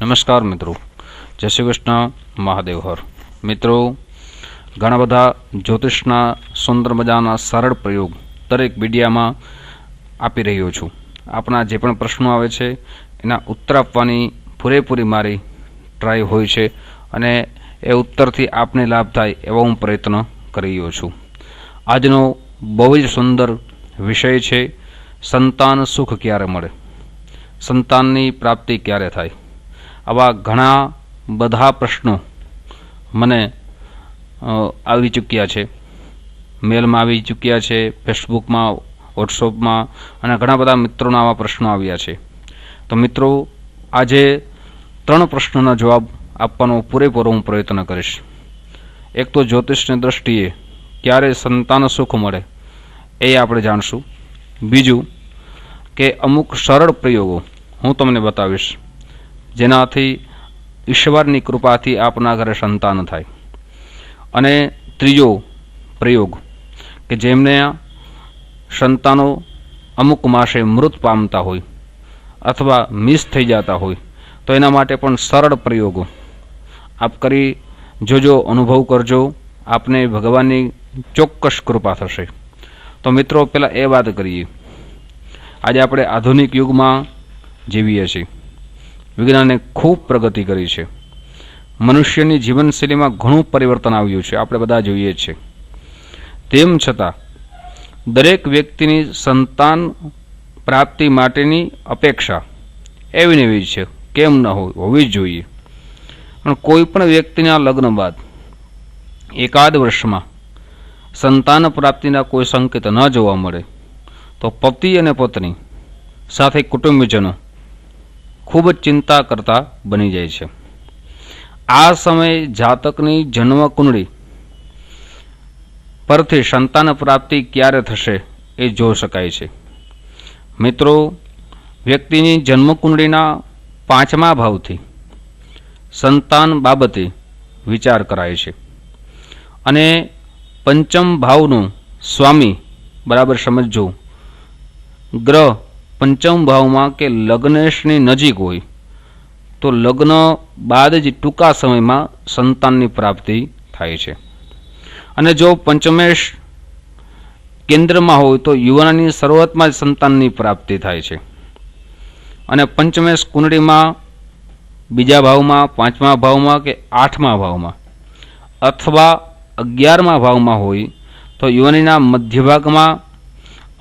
નમસ્કાર મિત્રો, જય શ્રી કૃષ્ણ, મહાદેવ હર. મિત્રો, ઘણા બધા જ્યોતિષના સુંદર મજાના સરળ પ્રયોગ દરેક વિડીયામાં આપી રહ્યો છું. આપણા જે પણ પ્રશ્નો આવે છે એના ઉત્તર આપવાની પૂરેપૂરી મારી ટ્રાય હોય છે અને એ ઉત્તરથી આપને લાભ થાય એવો હું પ્રયત્ન કરી રહ્યો છું. આજનો બહુ જ સુંદર વિષય છે, સંતાન સુખ ક્યારે મળે, સંતાનની પ્રાપ્તિ ક્યારે થાય. આવા ઘણા બધા પ્રશ્નો મને આવી ચૂક્યા છે, મેલમાં આવી ચૂક્યા છે, ફેસબુકમાં, વોટ્સઅપમાં અને ઘણા બધા મિત્રોના આવા પ્રશ્નો આવ્યા છે. તો મિત્રો, આજે 3 પ્રશ્નોના જવાબ આપવાનો પૂરેપૂરો હું પ્રયત્ન કરીશ. એક તો જ્યોતિષની દ્રષ્ટિએ ક્યારે સંતાન સુખ મળે એ આપણે જાણશું. બીજું કે અમુક સરળ પ્રયોગો હું તમને બતાવીશ જેનાથી ઈશ્વરની કૃપાથી આપના ઘરે સંતાન થાય. અને ત્રીજો પ્રયોગ કે જેમને સંતાનો અમુક માસે મૃત પામતા હોય અથવા મિસ થઈ જતા હોય તો એના માટે પણ સરળ પ્રયોગો આપ કરી જોજો, અનુભવ કરજો, આપને ભગવાનની ચોક્કસ કૃપા થશે. તો મિત્રો, પહેલાં એ વાત કરીએ. આજે આપણે આધુનિક યુગમાં જીવીએ છીએ. વિજ્ઞાને ખૂબ પ્રગતિ કરી છે. મનુષ્યની જીવનશૈલીમાં ઘણું પરિવર્તન આવ્યું છે, આપણે બધા જોઈએ છીએ. તેમ છતાં દરેક વ્યક્તિની સંતાન પ્રાપ્તિ માટેની અપેક્ષા એવી ને એવી છે, કેમ ન હોય, હોવી જ જોઈએ. પણ કોઈ પણ વ્યક્તિના લગ્ન બાદ એકાદ વર્ષમાં સંતાન પ્રાપ્તિના કોઈ સંકેત ન જોવા મળે તો પતિ અને પત્ની સાથે કુટુંબીજનો ખૂબ જ ચિંતા કરતા બની જાય છે. આ સમયે જાતકની જન્મ કુંડળી પરથી સંતાન પ્રાપ્તિ ક્યારે થશે એ જોઈ શકાય છે. મિત્રો, વ્યક્તિની જન્મ કુંડળીના 5મા ભાવથી સંતાન બાબતે વિચાર કરાય છે અને 5મ ભાવનો સ્વામી, બરાબર સમજો, ગ્રહ 5મ ભાવમાં કે લગ્નેશની નજીક હોય તો લગ્ન બાદ જ ટૂંકા સમયમાં સંતાનની પ્રાપ્તિ થાય છે. અને જો પંચમેશ કેન્દ્રમાં હોય તો યુવાનની શરૂઆતમાં જ સંતાનની પ્રાપ્તિ થાય છે. અને પંચમેશ કુંડળીમાં બીજા ભાવમાં, 5મા ભાવમાં કે 8મા ભાવમાં અથવા 11મા ભાવમાં હોય તો યુવાનીના મધ્યભાગમાં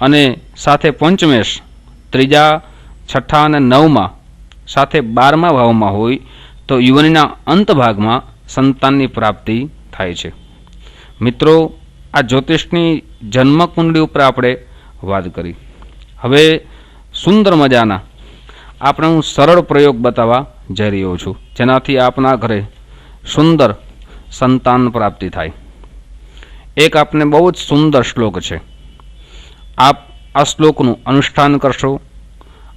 અને સાથે પંચમેશ 3જા, 6ઠા અને 9મા સાથે 12મા ભાવમાં હોય તો યુવાનીના અંત ભાગમાં સંતાનની પ્રાપ્તિ થાય છે. મિત્રો, આ જ્યોતિષની જન્મ કુંડળી ઉપર આપણે વાત કરી. હવે સુંદર મજાના આપણે હું સરળ પ્રયોગ બતાવવા જઈ રહ્યો છું જેનાથી આપના ઘરે સુંદર સંતાન પ્રાપ્તિ થાય. એક આપને બહુ જ સુંદર શ્લોક છે. આપ આ શ્લોકનું અનુષ્ઠાન કરશો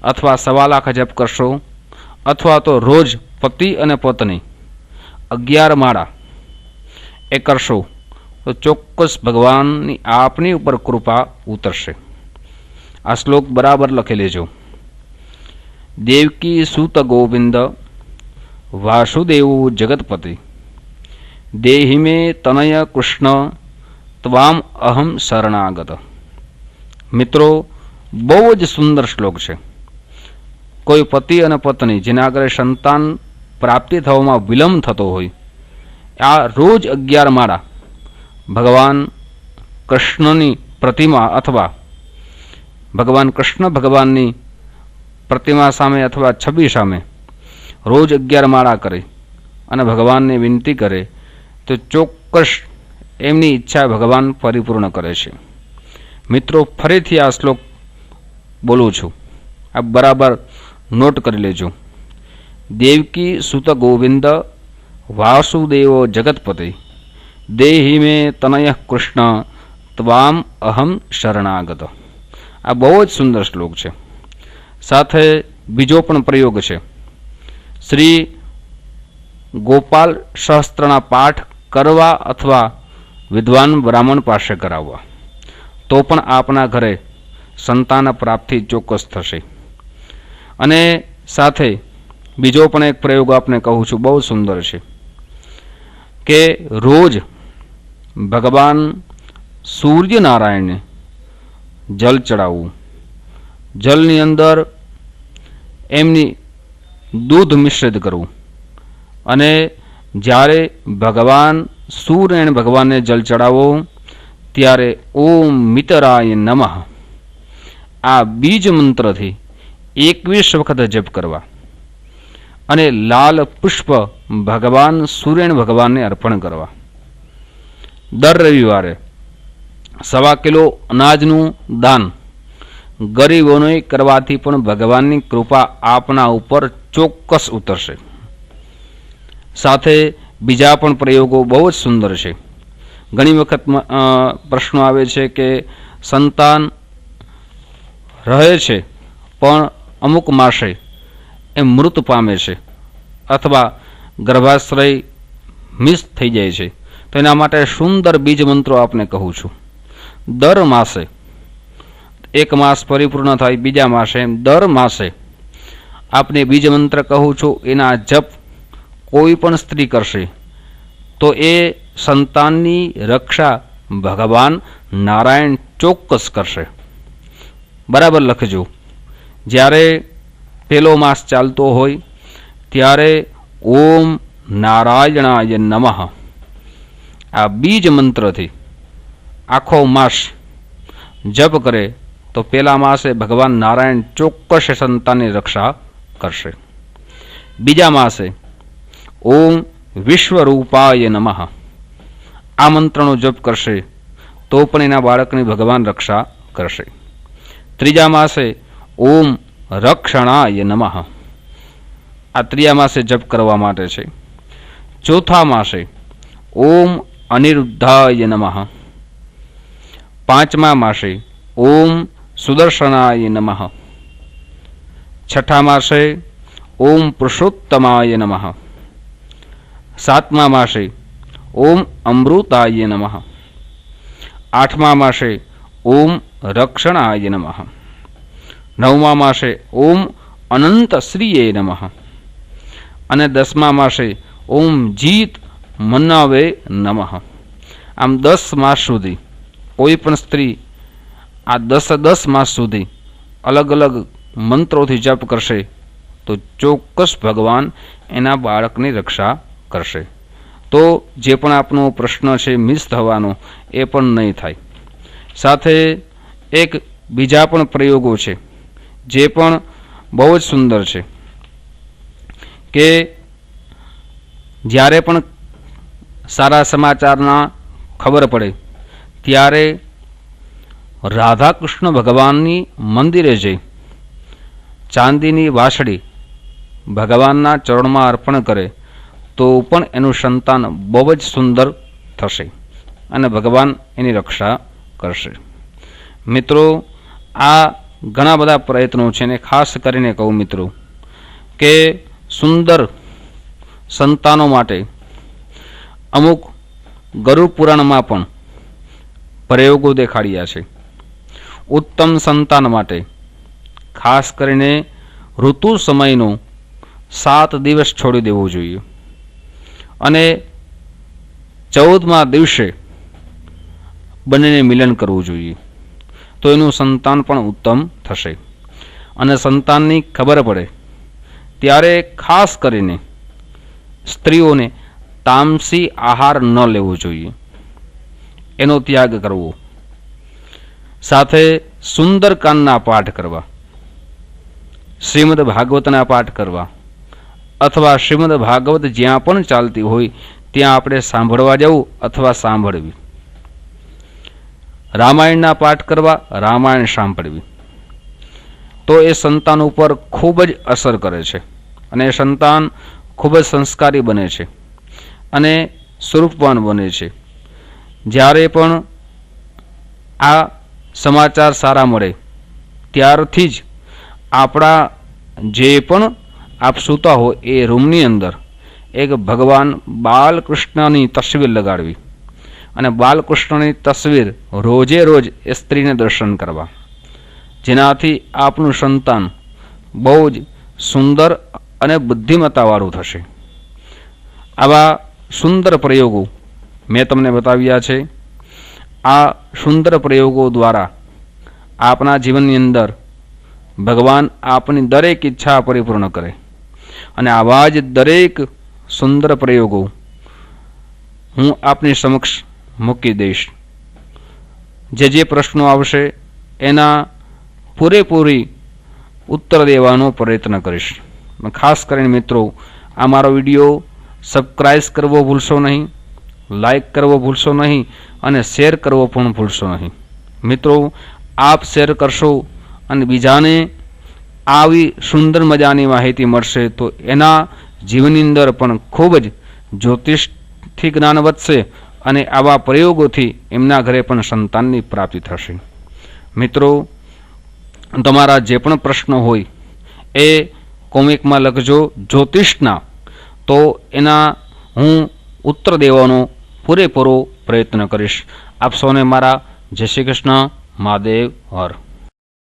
અથવા 1.25 લાખ જપ કરશો અથવા તો રોજ પતિ અને પત્ની 11 માળા એ કરશો તો ચોક્કસ ભગવાનની આપની ઉપર કૃપા ઉતરશે. આ શ્લોક બરાબર લખી લેજો. દેવકી સૂત ગોવિંદ વાસુદેવ જગતપતિ દેહિ મે તનય કૃષ્ણ ત્વામ અહમ શરણાગત. મિત્રો, બહુ જ સુંદર શ્લોક છે. કોઈ પતિ અને પત્ની જેના આગળ સંતાન પ્રાપ્તિ થવામાં વિલંબ થતો હોય, આ રોજ 11 માળા ભગવાન કૃષ્ણની પ્રતિમા અથવા ભગવાન કૃષ્ણ ભગવાનની પ્રતિમા સામે અથવા છબી સામે રોજ 11 માળા કરે અને ભગવાનને વિનંતી કરે તો ચોક્કસ એમની ઈચ્છા ભગવાન પરિપૂર્ણ કરે છે. મિત્રો, ફરીથી આ શ્લોક બોલું છું, આ બરાબર નોટ કરી લેજો. દેવકી સુત ગોવિંદ વાસુદેવ જગતપતિ દેહિ મે તનય કૃષ્ણ ત્વામ અહમ શરણાગત. આ બહુ જ સુંદર શ્લોક છે. સાથે બીજો પણ પ્રયોગ છે. શ્રી ગોપાલ સહસ્ત્રના પાઠ કરવા અથવા વિદ્વાન બ્રાહ્મણ પાસે કરાવવા તો પણ આપના ઘરે સંતાન પ્રાપ્તિ ચોક્કસ થશે. અને સાથે બીજો પણ એક પ્રયોગ આપને કહું છું, બહુ સુંદર છે કે રોજ ભગવાન સૂર્યનારાયણને જલ ચડાવવું. જલની અંદર એમની દૂધ મિશ્રિત કરવું અને જ્યારે ભગવાન સૂર્યનારાયણ ભગવાનને જલ ચડાવો ત્યારે ઓમ મિતરાય નમઃ આ બીજ મંત્રથી 21 વખત જપ કરવા અને લાલ પુષ્પ ભગવાન સૂર્યનારાયણ ભગવાનને અર્પણ કરવા. દર રવિવારે 1.25 કિલો અનાજનું દાન ગરીબોને કરવાથી પણ ભગવાનની કૃપા આપના ઉપર ચોક્કસ ઉતરશે. સાથે બીજા પણ પ્રયોગો બહુ જ સુંદર છે. ઘણી વખત પ્રશ્નો આવે છે કે સંતાન રહે છે પણ અમુક માસે એ મૃત પામે છે અથવા ગર્ભાશ્રય મિસ થઈ જાય છે, તો એના માટે સુંદર બીજ મંત્રો આપને કહું છું. દર માસે, એક માસ પરિપૂર્ણ થાય બીજા માસે, એમ દર માસે આપને બીજ મંત્ર કહું છું. એના જપ કોઈ પણ સ્ત્રી કરશે તો એ સંતાનની રક્ષા ભગવાન નારાયણ ચોક્કસ કરશે. બરાબર લખજો. જ્યારે પેલો માસ ચાલતો હોય ત્યારે ઓમ નારાયણાય નમઃ આ બીજ મંત્રથી આખો માસ જપ કરે તો પેલા માસે ભગવાન નારાયણ ચોક્કસ સંતાનની રક્ષા કરશે. બીજા માસે ઓમ વિશ્વરૂપાય નમઃ આ મંત્રનો જપ કરશે તો પણ એના બાળકની ભગવાન રક્ષા કરશે. ત્રીજા માસે ઓમ રક્ષણાય નમઃ આ ત્રીજા માસે જપ કરવા માટે છે. ચોથા માસે ઓમ અનિરુદ્ધાય નમઃ. પાંચમા માસે ઓમ સુદર્શનાય નમઃ. છઠ્ઠા માસે ઓમ પુરુષોત્તમાય નમઃ. સાતમા માસે ઓમ અમૃતાય નમઃ. આઠમા માસે ઓમ રક્ષણાય નમઃ. નવમા માસે ઓમ અનંત શ્રીએ નમઃ. અને 10મા માસે ઓમ જીત મન્નાવે નમઃ. આમ 10 માસ સુધી કોઈ પણ સ્ત્રી આ 10 માસ સુધી અલગ અલગ મંત્રોથી જપ કરશે તો ચોક્કસ ભગવાન એના બાળકની રક્ષા કરશે. તો જે પણ આપનો પ્રશ્ન છે મિસ થવાનો એ પણ નહીં થાય. સાથે એક બીજા પણ પ્રયોગો છે જે પણ બહુ જ સુંદર છે કે જ્યારે પણ સારા સમાચારના ખબર પડે ત્યારે રાધાકૃષ્ણ ભગવાનની મંદિરે જઈ ચાંદીની વાસળી ભગવાનના ચરણમાં અર્પણ કરે તો પણ એનું સંતાન બહુ જ સુંદર થશે અને ભગવાન એની રક્ષા કરશે. મિત્રો, આ ઘણા બધા પ્રયત્નો છે અને ખાસ કરીને કહું મિત્રો કે સુંદર સંતાનો માટે અમુક ગરુડ પુરાણમાં પણ પ્રયોગો દેખાડ્યા છે. ઉત્તમ સંતાન માટે ખાસ કરીને ઋતુ સમયનો 7 દિવસ છોડી દેવો જોઈએ અને 14મા દિવસે બંનેને મિલન કરવું જોઈએ તો એનું સંતાન પણ ઉત્તમ થશે. અને સંતાનની ખબર પડે ત્યારે ખાસ કરીને સ્ત્રીઓને તામસી આહાર ન લેવો જોઈએ, એનો ત્યાગ કરવો. સાથે સુંદરકાંડના પાઠ કરવા, શ્રીમદ ભાગવતના પાઠ કરવા અથવા શ્રીમદ ભાગવત જ્યાં પણ ચાલતી હોય ત્યાં આપણે સાંભળવા જવું અથવા સાંભળવી. રામાયણના પાઠ કરવા, રામાયણ સાંભળવી તો એ સંતાન ઉપર ખૂબ જ અસર કરે છે અને એ સંતાન ખૂબ જ સંસ્કારી બને છે અને સ્વરૂપવાન બને છે. જ્યારે પણ આ સમાચાર સારા મળે ત્યારથી જ આપણા જે પણ આપ સૂતા હોય એ રૂમની અંદર એક ભગવાન બાલકૃષ્ણની તસવીર લગાડવી અને બાલકૃષ્ણની તસવીર રોજે રોજ એ સ્ત્રીને દર્શન કરવા, જેનાથી આપનું સંતાન બહુ જ સુંદર અને બુદ્ધિમત્તાવાળું થશે. આવા સુંદર પ્રયોગો મેં તમને બતાવ્યા છે. આ સુંદર પ્રયોગો દ્વારા આપના જીવનની અંદર ભગવાન આપની દરેક ઈચ્છા પરિપૂર્ણ કરે. અને આવા જ દરેક સુંદર પ્રયોગો હું આપની સમક્ષ મૂકી દઈશ. જે પ્રશ્નો આવશે એના પૂરેપૂરી ઉત્તર દેવાનો પ્રયત્ન કરીશ. ખાસ કરીને મિત્રો, આ મારો વિડીયો સબસ્ક્રાઇબ કરવો ભૂલશો નહીં, લાઈક કરવો ભૂલશો નહીં અને શેર કરવો પણ ભૂલશો નહીં. મિત્રો, આપ શેર કરશો અને બીજાને આવી સુંદર મજાની માહિતી મળશે તો એના જીવનની અંદર પણ ખૂબ જ જ્યોતિષથી જ્ઞાન વધશે અને આવા પ્રયોગોથી એમના ઘરે પણ સંતાનની પ્રાપ્તિ થશે. મિત્રો, તમારા જે પણ પ્રશ્નો હોય એ કોમેન્ટમાં લખજો જ્યોતિષના, તો એના હું ઉત્તર દેવાનો પૂરેપૂરો પ્રયત્ન કરીશ. આપ સૌને મારા જય શ્રી કૃષ્ણ. મહાદેવ હર.